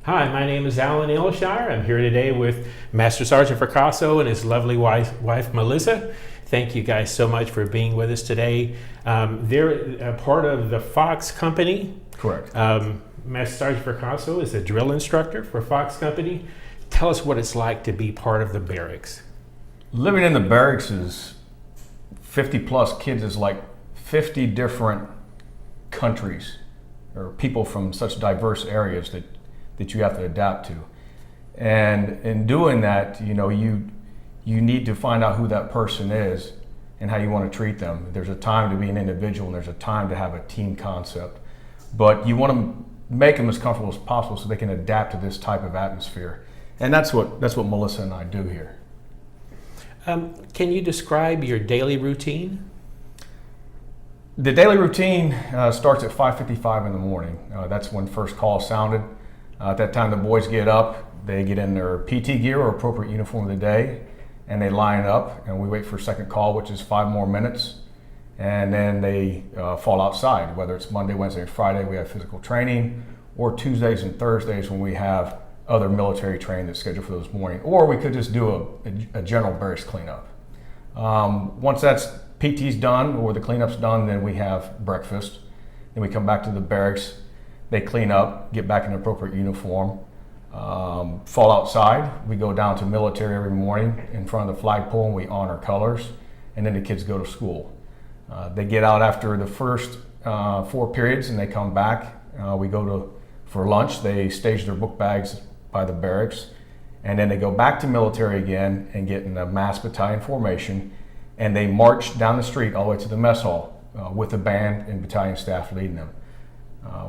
Hi, my name is Alan Ilshire. I'm here today with Master Sergeant Fracasso and his lovely wife Melissa. Thank you guys so much for being with us today. They're a part of the Fox Company. Correct. Master Sergeant Fracasso is a drill instructor for Fox Company. Tell us what it's like to be part of the Barracks. Living in the barracks is 50 plus kids is like 50 different countries or people from such diverse areas that you have to adapt to. And in doing that, you need to find out who that person is and how you want to treat them. There's a time to be an individual and there's a time to have a team concept. But you want to make them as comfortable as possible so they can adapt to this type of atmosphere. And that's what Melissa and I do here. Can you describe your daily routine? The daily routine starts at 5:55 in the morning. That's when first call sounded. At that time, the boys get up, they get in their PT gear or appropriate uniform of the day, and they line up, and we wait for second call, which is 5 more minutes, and then they fall outside. Whether it's Monday, Wednesday, or Friday, we have physical training, or Tuesdays and Thursdays when we have other military training that's scheduled for those morning, or we could just do a general barracks cleanup. Once that's PT's done or the cleanup's done, then we have breakfast. Then we come back to the barracks. They clean up, get back in appropriate uniform, fall outside. We go down to military every morning in front of the flagpole and we honor colors, and then the kids go to school. They get out after the first 4 periods and they come back. We go for lunch. They stage their book bags by the barracks, and then they go back to military again and get in a mass battalion formation, and they march down the street all the way to the mess hall with the band and battalion staff leading them.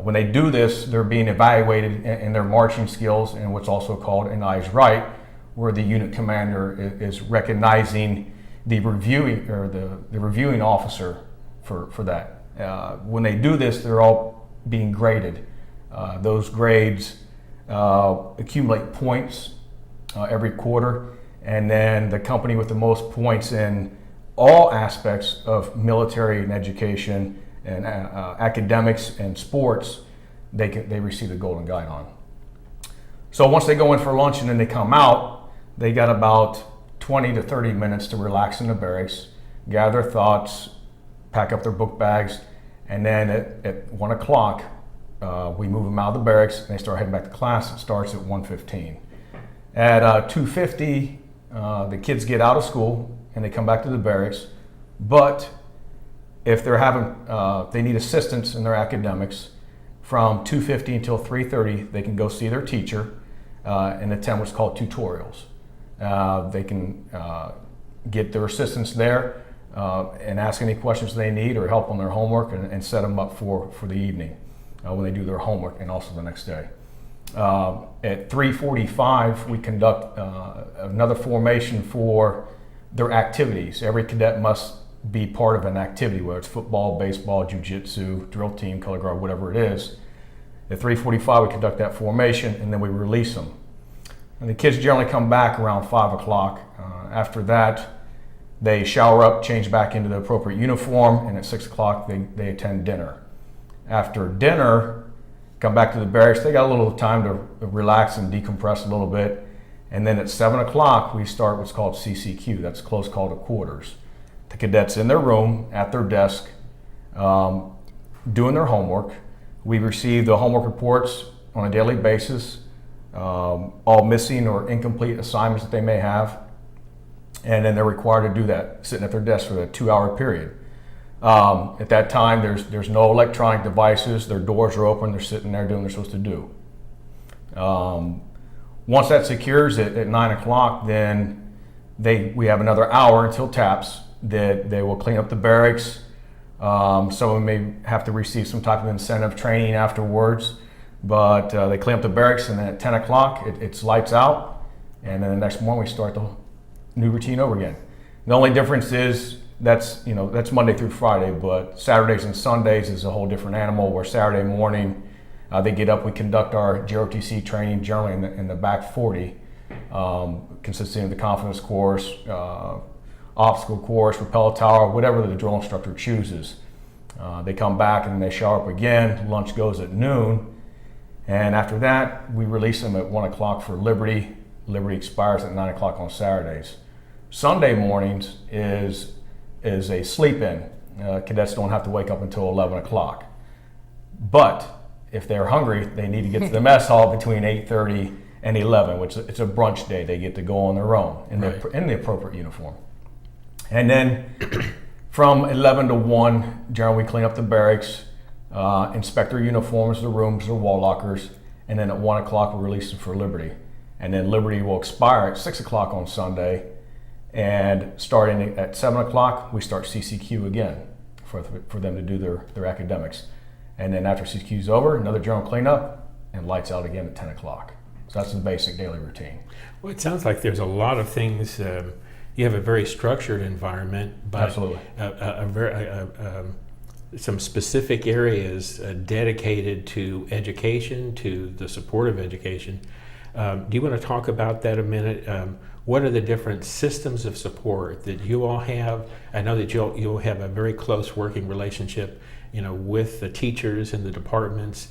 When they do this, they're being evaluated in their marching skills and what's also called an eyes right, where the unit commander is recognizing the reviewing officer for that. When they do this, they're all being graded. Those grades accumulate points every quarter, and then the company with the most points in all aspects of military and education and academics and sports, they receive the Golden Guide on. So once they go in for lunch and then they come out, they got about 20 to 30 minutes to relax in the barracks, gather thoughts, pack up their book bags, and then at 1 o'clock, we move them out of the barracks and they start heading back to class. It starts at 1:15. At 2:50, the kids get out of school and they come back to the barracks, but if they need assistance in their academics, from 2:50 until 3:30, they can go see their teacher and attend what's called tutorials. They can get their assistance there and ask any questions they need or help on their homework and set them up for the evening when they do their homework and also the next day. At 3:45, we conduct another formation for their activities. Every cadet must be part of an activity, whether it's football, baseball, jiu-jitsu, drill team, color guard, whatever it is. At 3:45, we conduct that formation and then we release them. And the kids generally come back around 5 o'clock. After that, they shower up, change back into the appropriate uniform, and at 6 o'clock, they attend dinner. After dinner, come back to the barracks. They got a little time to relax and decompress a little bit. And then at 7 o'clock, we start what's called CCQ. That's close call to quarters. The cadets in their room, at their desk, doing their homework. We receive the homework reports on a daily basis, all missing or incomplete assignments that they may have. And then they're required to do that, sitting at their desk for a 2-hour period. At that time, there's no electronic devices. Their doors are open. They're sitting there doing what they're supposed to do. Once that secures at 9 o'clock, then we have another hour until TAPS that they will clean up the barracks. Some of them may have to receive some type of incentive training afterwards, but they clean up the barracks, and then at 10 o'clock, it's lights out, and then the next morning we start the new routine over again. The only difference is that's Monday through Friday, but Saturdays and Sundays is a whole different animal, where Saturday morning they get up, we conduct our GROTC training generally in the back 40, consisting of the confidence course, obstacle course, rappel tower, whatever the drill instructor chooses. They come back and they shower up again. Lunch goes at noon, And after that, we release them at 1 o'clock for Liberty. Liberty expires at 9 o'clock on Saturdays. Sunday mornings is a sleep-in. Cadets don't have to wake up until 11 o'clock. But if they're hungry, they need to get to the mess hall between 8:30 and 11, which it's a brunch day. They get to go on their own in the appropriate uniform. And then from 11 to 1, generally we clean up the barracks, inspect their uniforms, their rooms, their wall lockers, and then at 1 o'clock we release them for Liberty. And then Liberty will expire at 6 o'clock on Sunday, and starting at 7 o'clock, we start CCQ again for them to do their academics. And then after CCQ is over, another general cleanup, and lights out again at 10 o'clock. So that's the basic daily routine. Well, it sounds like there's a lot of things. You have a very structured environment, but Absolutely. Some specific areas dedicated to education, to the support of education. Do you want to talk about that a minute? What are the different systems of support that you all have? I know that you'll have a very close working relationship, with the teachers and the departments.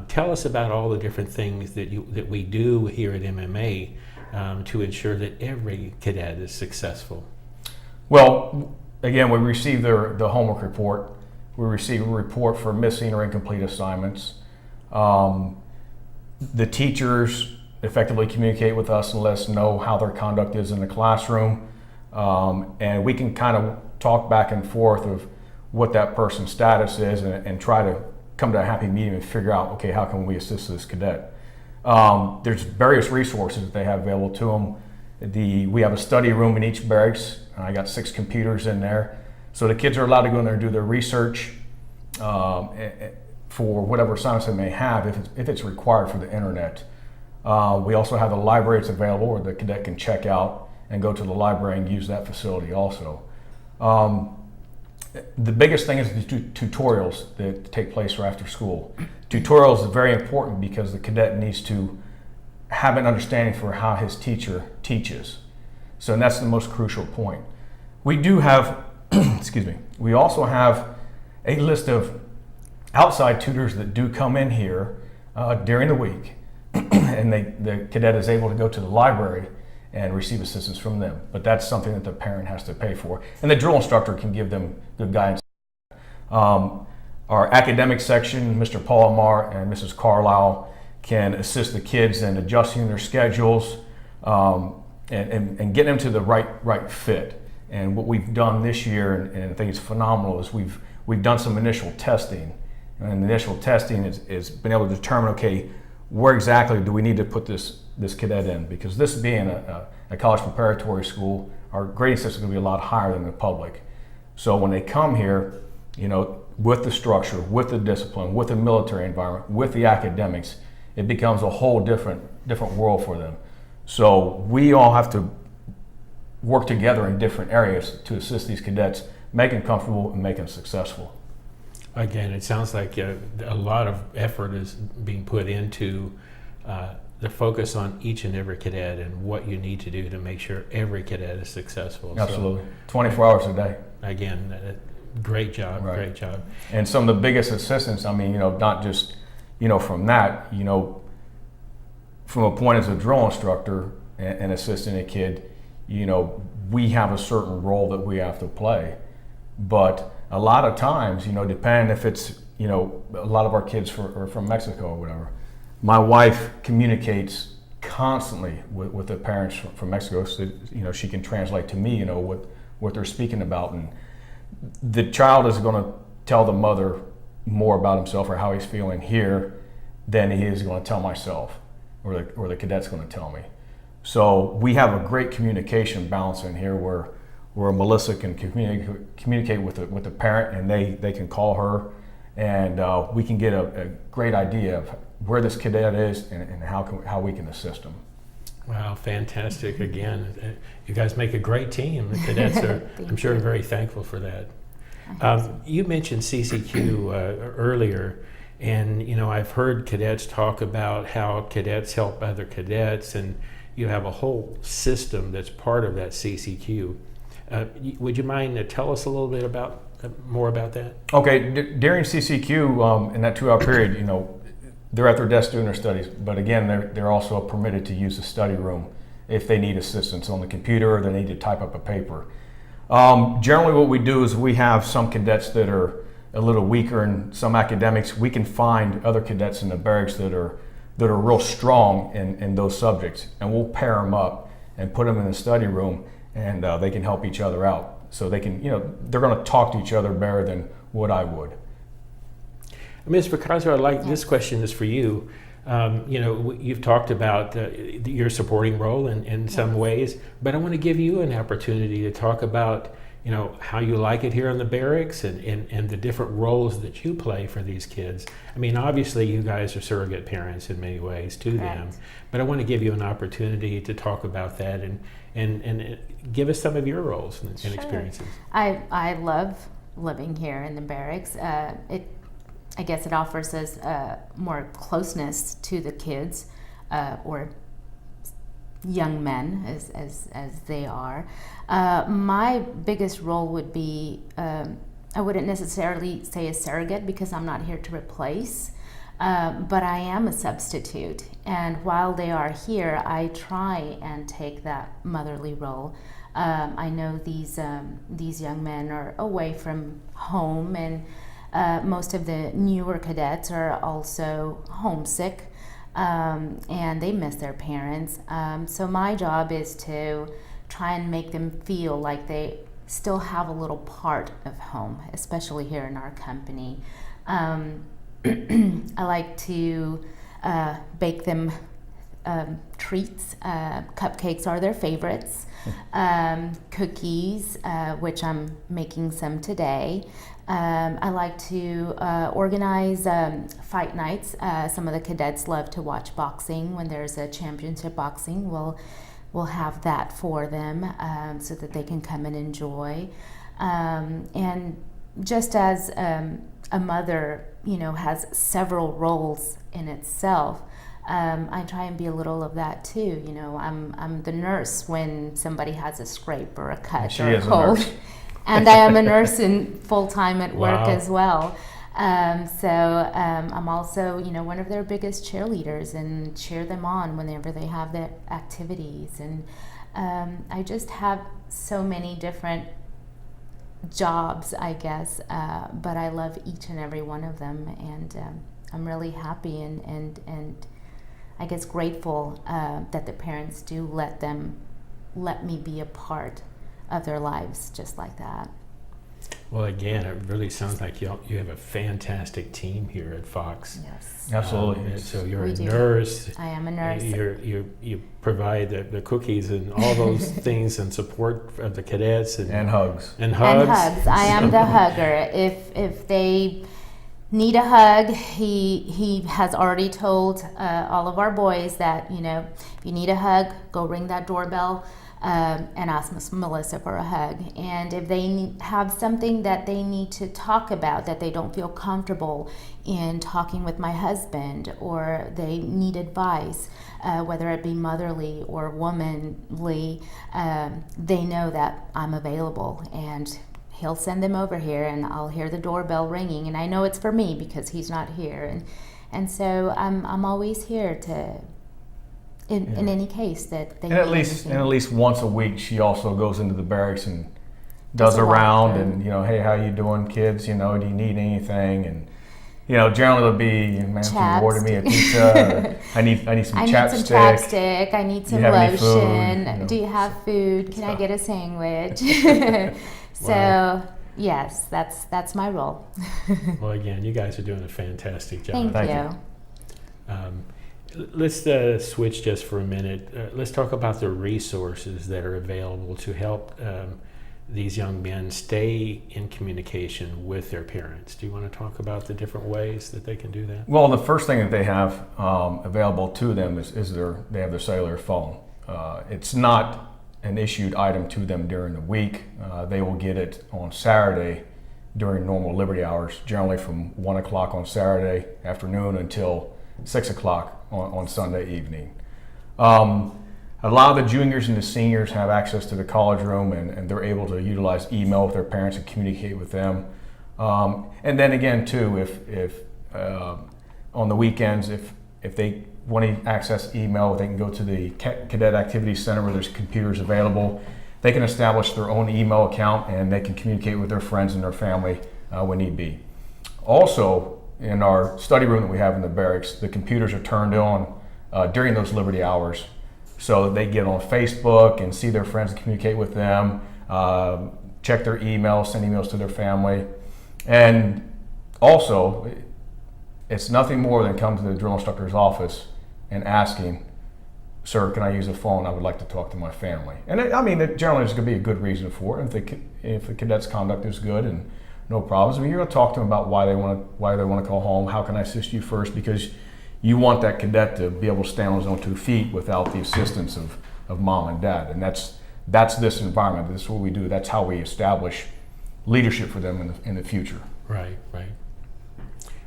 Tell us about all the different things that we do here at MMA to ensure that every cadet is successful. Well, again, we receive the homework report. We receive a report for missing or incomplete assignments. The teachers effectively communicate with us and let us know how their conduct is in the classroom. And we can kind of talk back and forth of what that person's status is and try to come to a happy medium and figure out, okay, how can we assist this cadet? There's various resources that they have available to them. We have a study room in each barracks. I got 6 computers in there. So the kids are allowed to go in there and do their research for whatever assignments they may have if it's required for the internet. We also have a library that's available where the cadet can check out and go to the library and use that facility also. The biggest thing is the tutorials that take place right after school. Tutorials is very important because the cadet needs to have an understanding for how his teacher teaches. So that's the most crucial point. We do have, we also have a list of outside tutors that do come in here during the week. And the cadet is able to go to the library and receive assistance from them. But that's something that the parent has to pay for. And the drill instructor can give them good guidance. Our academic section, Mr. Paul Amar and Mrs. Carlisle, can assist the kids in adjusting their schedules and getting them to the right fit. And what we've done this year, and I think it's phenomenal, is we've done some initial testing. And the initial testing is been able to determine, okay, where exactly do we need to put this cadet in? Because this being a college preparatory school, our grading system is going to be a lot higher than the public. So when they come here, with the structure, with the discipline, with the military environment, with the academics, it becomes a whole different world for them. So we all have to work together in different areas to assist these cadets, make them comfortable and make them successful. Again, it sounds like a lot of effort is being put into the focus on each and every cadet and what you need to do to make sure every cadet is successful. Absolutely. So, 24 hours a day. Again, great job, right. Great job. And some of the biggest assistance, not just, from that, from a point as a drill instructor and assisting a kid, we have a certain role that we have to play. But a lot of times, depending if it's, a lot of our kids are from Mexico or whatever, my wife communicates constantly with the parents from Mexico so that, she can translate to me, what they're speaking about. And the child is going to tell the mother more about himself or how he's feeling here than he is going to tell myself or the cadet's going to tell me. So we have a great communication balance in here where Melissa can communicate with the parent, and they can call her, and we can get a great idea of where this cadet is and how we can assist them. Wow, fantastic! Again, you guys make a great team. The cadets are, I'm sure, very thankful for that. You mentioned CCQ earlier, and I've heard cadets talk about how cadets help other cadets, and you have a whole system that's part of that CCQ. Would you mind tell us a little bit more about that? Okay, during CCQ, in that 2-hour period, they're at their desk doing their studies, but again, they're also permitted to use the study room if they need assistance on the computer or they need to type up a paper. Generally what we do is we have some cadets that are a little weaker in some academics. We can find other cadets in the barracks that are real strong in those subjects, and we'll pair them up and put them in the study room, and they can help each other out. So they can, they're going to talk to each other better than what I would. Ms. Fracasso, I like this question is for you. You've talked about your supporting role in some ways, but I want to give you an opportunity to talk about how you like it here in the barracks and the different roles that you play for these kids. I mean, obviously you guys are surrogate parents in many ways to them, but I want to give you an opportunity to talk about that and give us some of your roles and experiences. I love living here in the barracks. I guess it offers us more closeness to the kids, or young men as they are. My biggest role would be, I wouldn't necessarily say a surrogate because I'm not here to replace, but I am a substitute. And while they are here, I try and take that motherly role. I know these young men are away from home, and most of the newer cadets are also homesick, and they miss their parents. So my job is to try and make them feel like they still have a little part of home, especially here in our company. I like to bake them treats. Cupcakes are their favorites. Cookies, which I'm making some today. I like to organize fight nights. Some of the cadets love to watch boxing. When there's a championship boxing, we'll have that for them, so that they can come and enjoy. And just as a mother, has several roles in itself, I try and be a little of that too. I'm the nurse when somebody has a scrape or a cut or a cold. And I am a nurse in full-time at work as well. So I'm also, one of their biggest cheerleaders and cheer them on whenever they have their activities. And I just have so many different jobs, I guess, but I love each and every one of them. And I'm really happy and I guess grateful that the parents do let me be a part of their lives just like that. Well, again, it really sounds like you have a fantastic team here at Fox. Yes, absolutely. So you're a nurse. I am a nurse. You provide the cookies and all those things and support of the cadets and hugs. And hugs. I am the hugger. If they need a hug, he has already told all of our boys that if you need a hug, go ring that doorbell. And ask Miss Melissa for a hug. And if they have something that they need to talk about that they don't feel comfortable in talking with my husband, or they need advice, whether it be motherly or womanly, they know that I'm available, and he'll send them over here, and I'll hear the doorbell ringing, and I know it's for me because he's not here, and so I'm always here to. In any case that they and at least once a week she also goes into the barracks and does a round and hey, how you doing, kids, do you need anything, and generally it'll be, man, can you order me a pizza, I need some chapstick, I need some lotion, do you have food, can I get a sandwich? So yes, that's my role. Well, again, you guys are doing a fantastic job. Thank you. Let's switch just for a minute. Let's talk about the resources that are available to help these young men stay in communication with their parents. Do you want to talk about the different ways that they can do that? Well, the first thing that they have available to them is they have their cellular phone. It's not an issued item to them during the week. They will get it on Saturday during normal liberty hours, generally from 1 o'clock on Saturday afternoon until 6 o'clock on Sunday evening. A lot of the juniors and the seniors have access to the college room, and they're able to utilize email with their parents and communicate with them. And then again, too, if on the weekends, if they want to access email, they can go to the Cadet Activity Center where there's computers available. They can establish their own email account and they can communicate with their friends and their family when need be. Also, in our study room that we have in the barracks, the computers are turned on during those Liberty hours. So they get on Facebook and see their friends and communicate with them, check their emails, send emails to their family. And also, it's nothing more than come to the drill instructor's office and asking, "Sir, can I use a phone? I would like to talk to my family." And generally there's going to be a good reason for it. If the cadet's conduct is good and no problems, you're going to talk to them about why they want to go home. How can I assist you first? Because you want that cadet to be able to stand on his own 2 feet without the assistance of mom and dad. And that's this environment. This is what we do. That's how we establish leadership for them in the future. Right.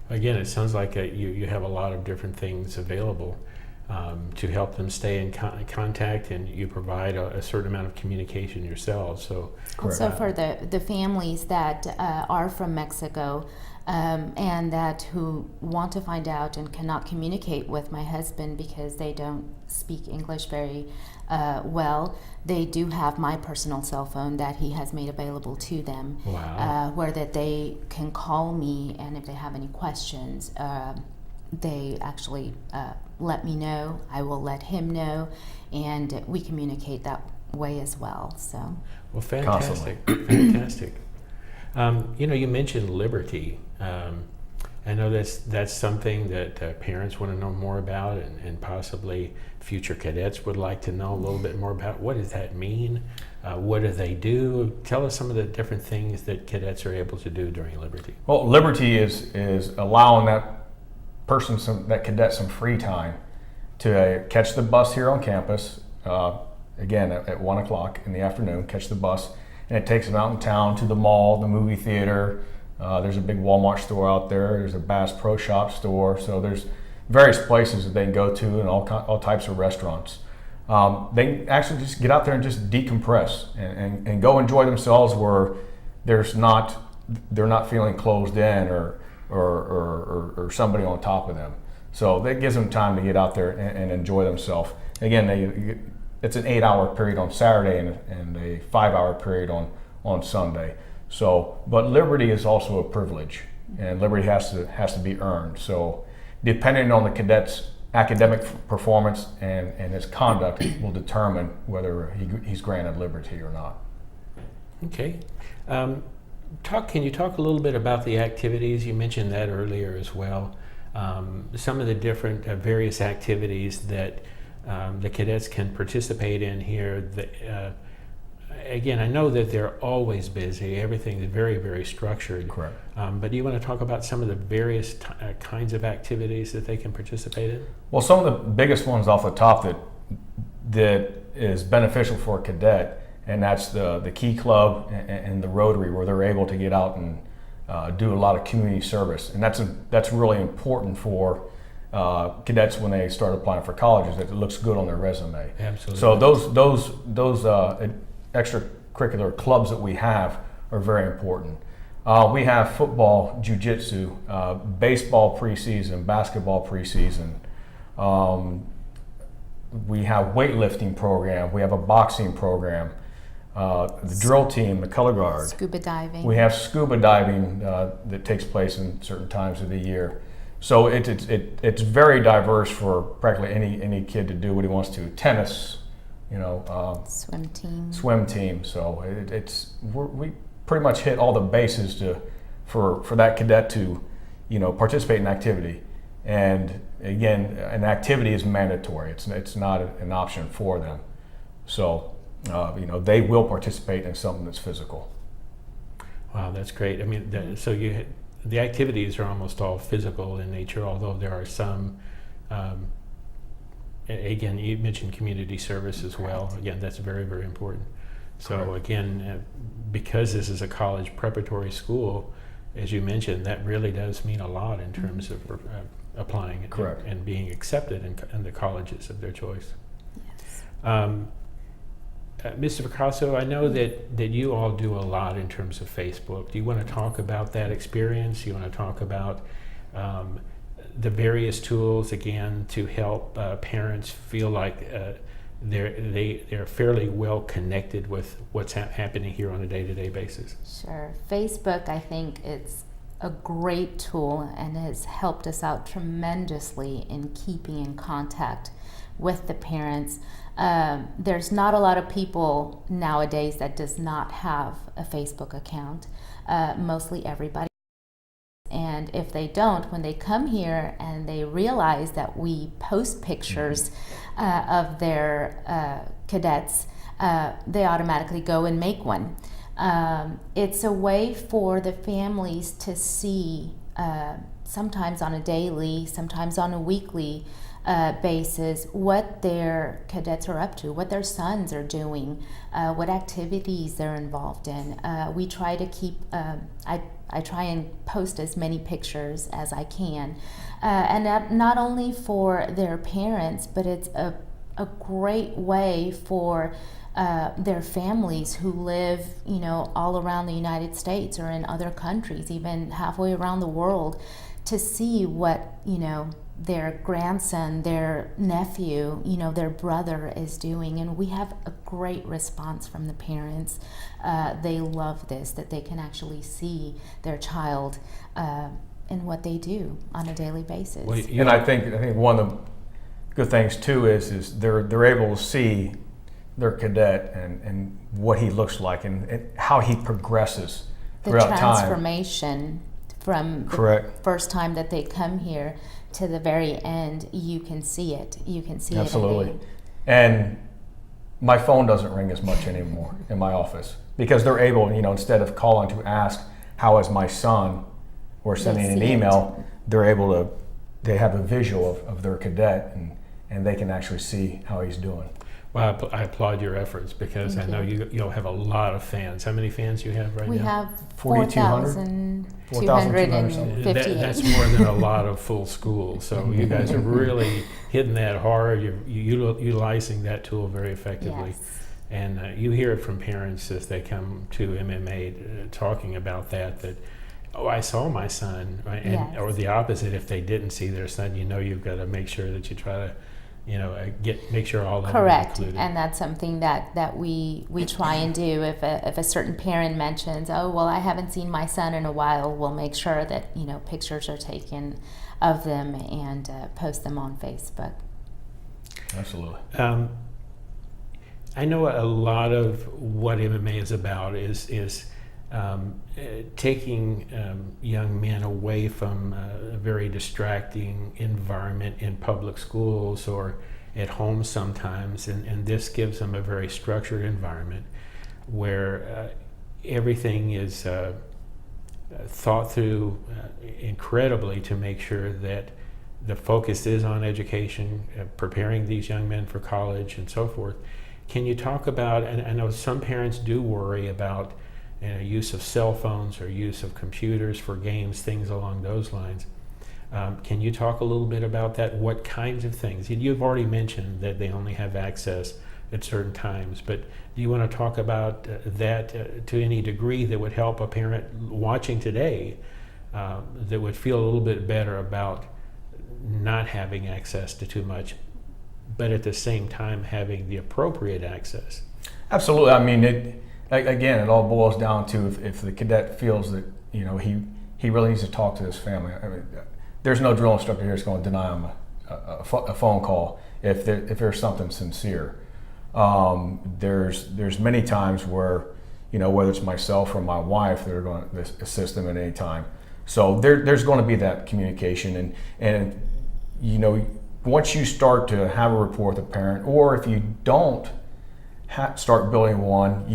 Again, it sounds like you have a lot of different things available to help them stay in contact, and you provide a certain amount of communication yourselves. So, also for the families that are from Mexico and that who want to find out and cannot communicate with my husband because they don't speak English very well, they do have my personal cell phone that he has made available to them. Wow. Where that they can call me, and if they have any questions, they actually let me know. I will let him know, and we communicate that way as well. So. Well, fantastic, fantastic. You mentioned liberty. I know that's something that parents want to know more about, and possibly future cadets would like to know a little bit more about. What does that mean? What do they do? Tell us some of the different things that cadets are able to do during liberty. Well, liberty is allowing that cadet some free time to catch the bus here on campus. Again, at 1 o'clock in the afternoon, catch the bus, and it takes them out in town to the mall, the movie theater. There's a big Walmart store out there. There's a Bass Pro Shop store. So there's various places that they can go to, and all types of restaurants. They can actually just get out there and just decompress and go enjoy themselves where they're not feeling closed in or somebody on top of them. So that gives them time to get out there and enjoy themselves. Again, it's an 8-hour period on Saturday and a 5-hour period on Sunday. So, but liberty is also a privilege, and liberty has to be earned. So, depending on the cadet's academic performance and his conduct will determine whether he's granted liberty or not. Okay. Can you talk a little bit about the activities? You mentioned that earlier as well. Some of the different various activities that the cadets can participate in here. Again, I know that they're always busy. Everything is very, very structured. Correct. But do you want to talk about some of the various kinds of activities that they can participate in? Well, some of the biggest ones off the top that is beneficial for a cadet, and that's the Key Club and the Rotary, where they're able to get out and do a lot of community service, and that's really important for cadets when they start applying for colleges. That it looks good on their resume. Absolutely. So those extracurricular clubs that we have are very important. We have football, jiu-jitsu, baseball preseason, basketball preseason. We have weightlifting program. We have a boxing program. The drill team, the color guard. Scuba diving. We have scuba diving that takes place in certain times of the year. So it's very diverse for practically any kid to do what he wants to. Tennis, swim team. So we pretty much hit all the bases for that cadet to participate in activity. And again, an activity is mandatory. It's not an option for them. So they will participate in something that's physical. Wow, that's great. I mean, the activities are almost all physical in nature, although there are some. Again, you mentioned community service as well. Again, that's very, very important. So correct. Again, because this is a college preparatory school, as you mentioned, that really does mean a lot in terms of applying and being accepted in the colleges of their choice. Yes. Mr. Fracasso, I know that you all do a lot in terms of Facebook. Do you want to talk about that experience? You want to talk about the various tools again to help parents feel like they're fairly well connected with what's happening here on a day-to-day basis? Sure. Facebook, I think it's a great tool and has helped us out tremendously in keeping in contact with the parents. There's not a lot of people nowadays that does not have a Facebook account. Mostly everybody. And if they don't, when they come here and they realize that we post pictures of their cadets, they automatically go and make one. It's a way for the families to see, sometimes on a daily, sometimes on a weekly basis, what their cadets are up to, what their sons are doing, what activities they're involved in. We try to keep, I try and post as many pictures as I can. And that not only for their parents, but it's a great way for their families who live, all around the United States or in other countries, even halfway around the world, to see what, their grandson, their nephew, their brother is doing. And we have a great response from the parents. They love this, that they can actually see their child in what they do on a daily basis. Well, And I think one of the good things too is they're able to see their cadet and what he looks like and how he progresses The throughout time. transformation from Correct. the first time that they come here to the very end, you can see it. You can see Absolutely. it. And my phone doesn't ring as much anymore in my office because they're able, instead of calling to ask how is my son or sending an see email, they're able to, they have a visual of their cadet and they can actually see how he's doing. Well, I applaud your efforts because Thank I know you. you'll have a lot of fans. How many fans you have right We now? have 4,200? 4,258. That's more than a lot of full schools. So you guys are really hitting that hard. You're utilizing that tool very effectively. Yes. And you hear it from parents as they come to MMA talking about that, oh, I saw my son, right? And, Yes. or the opposite, if they didn't see their son, you've got to make sure that you try to make sure all of them are Correct, included. and that's something that we try and do. If a certain parent mentions, oh well, I haven't seen my son in a while, we'll make sure that pictures are taken of them and post them on Facebook. Absolutely. I know a lot of what MMA is about is taking young men away from a very distracting environment in public schools or at home sometimes, and this gives them a very structured environment where everything is thought through incredibly to make sure that the focus is on education, preparing these young men for college and so forth. Can you talk about, and I know some parents do worry about use of cell phones or use of computers for games, things along those lines. Can you talk a little bit about that? What kinds of things? You've already mentioned that they only have access at certain times, but do you want to talk about that to any degree that would help a parent watching today that would feel a little bit better about not having access to too much, but at the same time having the appropriate access? Absolutely. I mean, it all boils down to if the cadet feels that he really needs to talk to his family. I mean, there's no drill instructor here that's going to deny him a phone call if there's something sincere. There's many times where whether it's myself or my wife, they're going to assist them at any time. So there's going to be that communication, and once you start to have a rapport with a parent, or if you don't start building one,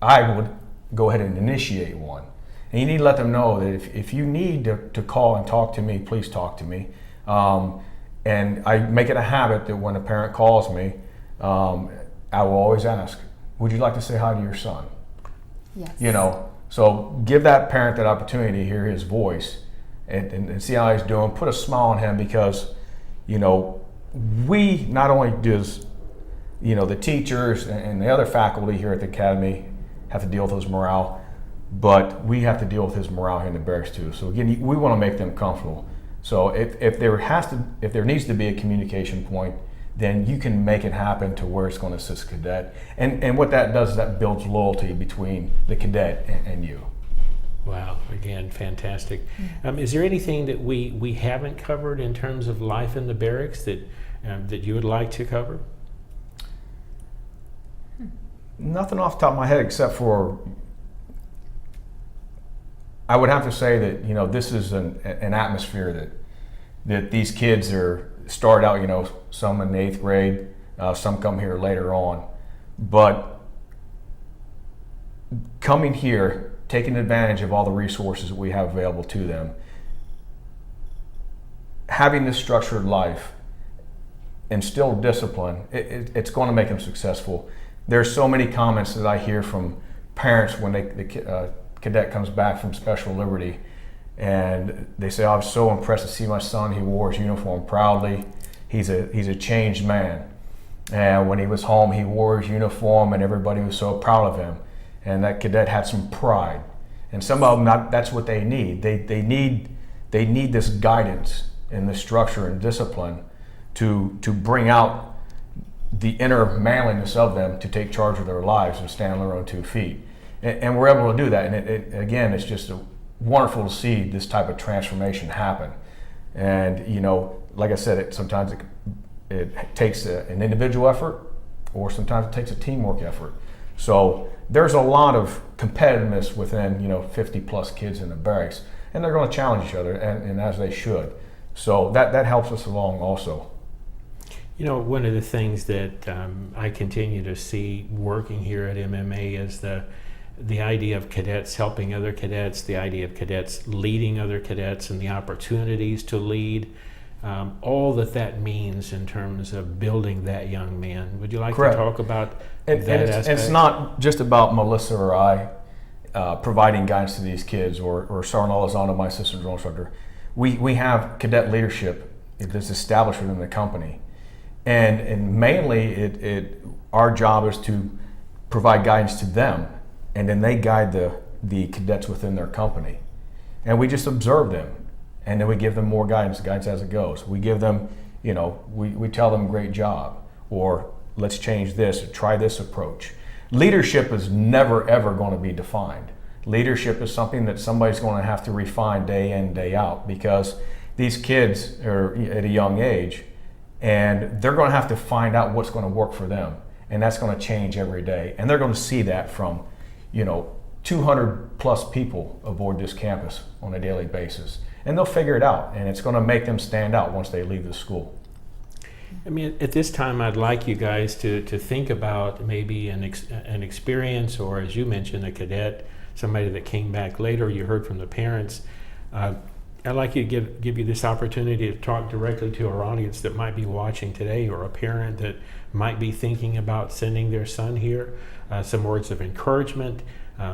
I would go ahead and initiate one. And you need to let them know that if you need to call and talk to me, please talk to me. And I make it a habit that when a parent calls me, I will always ask, would you like to say hi to your son? Yes. So give that parent that opportunity to hear his voice and see how he's doing. Put a smile on him because, we not only does the teachers and the other faculty here at the academy have to deal with his morale, but we have to deal with his morale here in the barracks too. So again, we want to make them comfortable. So if there needs to be a communication point, then you can make it happen to where it's going to assist cadet. And what that does is that builds loyalty between the cadet and you. Wow, again, fantastic. Is there anything that we haven't covered in terms of life in the barracks that you would like to cover? Nothing off the top of my head except for I would have to say that this is an atmosphere that these kids start out, some in the 8th grade, some come here later on, but coming here, taking advantage of all the resources that we have available to them, having this structured life, instill discipline, it's going to make them successful. There's so many comments that I hear from parents when the cadet comes back from Special Liberty, and they say, I was so impressed to see my son. He wore his uniform proudly. He's a changed man. And when he was home, he wore his uniform and everybody was so proud of him. And that cadet had some pride. And some of them, that's what they need. They need this guidance and this structure and discipline to bring out the inner manliness of them to take charge of their lives and stand on their own 2 feet. And we're able to do that. And again, it's just wonderful to see this type of transformation happen. And like I said, sometimes it takes an individual effort, or sometimes it takes a teamwork effort. So there's a lot of competitiveness within 50 plus kids in the barracks, and they're going to challenge each other, and as they should. So that helps us along also. One of the things that I continue to see working here at MMA is the idea of cadets helping other cadets, the idea of cadets leading other cadets, and the opportunities to lead, all that means in terms of building that young man. Would you like Correct. To talk about that aspect? It's not just about Melissa or I providing guidance to these kids, or Sergeant Elizondo, my assistant drill instructor. We have cadet leadership that's established within the company. And mainly our job is to provide guidance to them, and then they guide the cadets within their company. And we just observe them, and then we give them more guidance as it goes. We give them, we tell them great job, or let's change this, or try this approach. Leadership is never ever going to be defined. Leadership is something that somebody's going to have to refine day in, day out, because these kids are at a young age, and they're going to have to find out what's going to work for them, and that's going to change every day. And they're going to see that from 200 plus people aboard this campus on a daily basis, and they'll figure it out, and it's going to make them stand out once they leave the school. At this time, I'd like you guys to think about maybe an experience, or as you mentioned, a cadet, somebody that came back later. You heard from the parents. I'd like you to give you this opportunity to talk directly to our audience that might be watching today, or a parent that might be thinking about sending their son here. Some words of encouragement,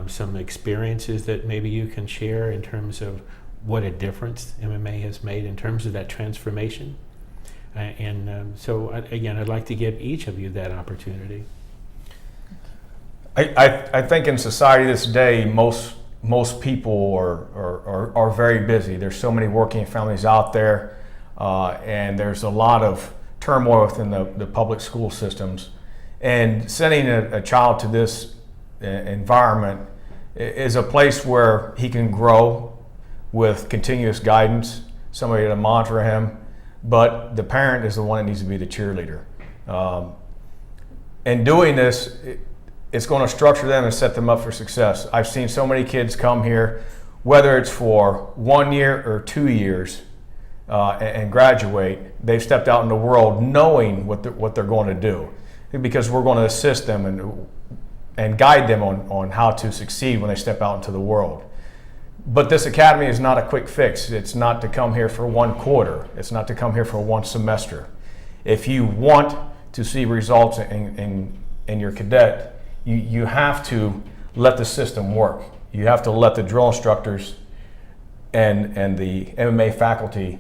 some experiences that maybe you can share in terms of what a difference MMA has made in terms of that transformation. So again, I'd like to give each of you that opportunity. I think in society this day, most people are very busy. There's so many working families out there, and there's a lot of turmoil within the public school systems. And sending a child to this environment is a place where he can grow with continuous guidance, somebody to monitor him, but the parent is the one that needs to be the cheerleader. And doing this, it's going to structure them and set them up for success. I've seen so many kids come here, whether it's for 1 year or 2 years, and graduate. They've stepped out in the world knowing what they're going to do, because we're going to assist them and guide them on how to succeed when they step out into the world. But this academy is not a quick fix. It's not to come here for 1 quarter. It's not to come here for 1 semester. If you want to see results in your cadet, you have to let the system work. You have to let the drill instructors and the MMA faculty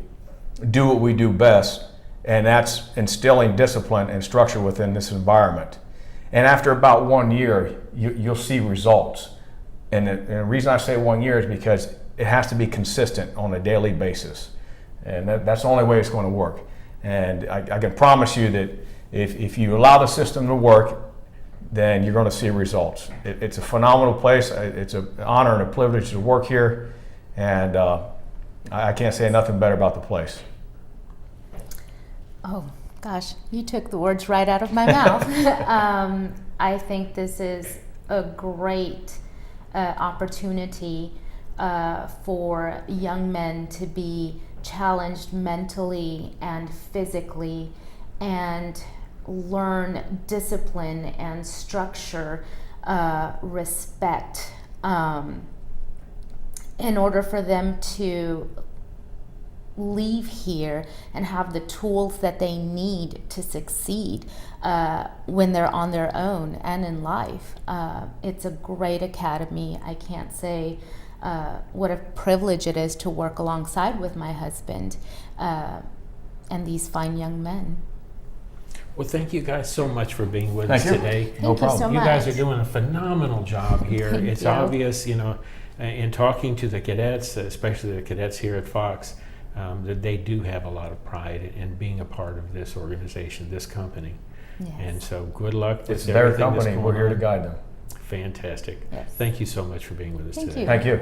do what we do best, and that's instilling discipline and structure within this environment. And after about 1 year, you'll see results. And the reason I say 1 year is because it has to be consistent on a daily basis. And that's the only way it's going to work. And I can promise you that if you allow the system to work, then you're going to see results. It's a phenomenal place. It's an honor and a privilege to work here, and I can't say nothing better about the place. Oh, gosh, you took the words right out of my mouth. I think this is a great opportunity for young men to be challenged mentally and physically and learn discipline and structure, respect, in order for them to leave here and have the tools that they need to succeed when they're on their own and in life. It's a great academy. I can't say what a privilege it is to work alongside with my husband and these fine young men. Well, thank you guys so much for being with us today. No problem. Thank you so You guys much. are doing a phenomenal job here. Thank It's you. obvious, you know, in talking to the cadets, especially the cadets here at Fox, that they do have a lot of pride in being a part of this organization, this company. Yes. And so good luck with It's their everything that's company. going We're here to on. guide them. Fantastic. Yes. Thank you so much for being with us Thank today. you. Thank you.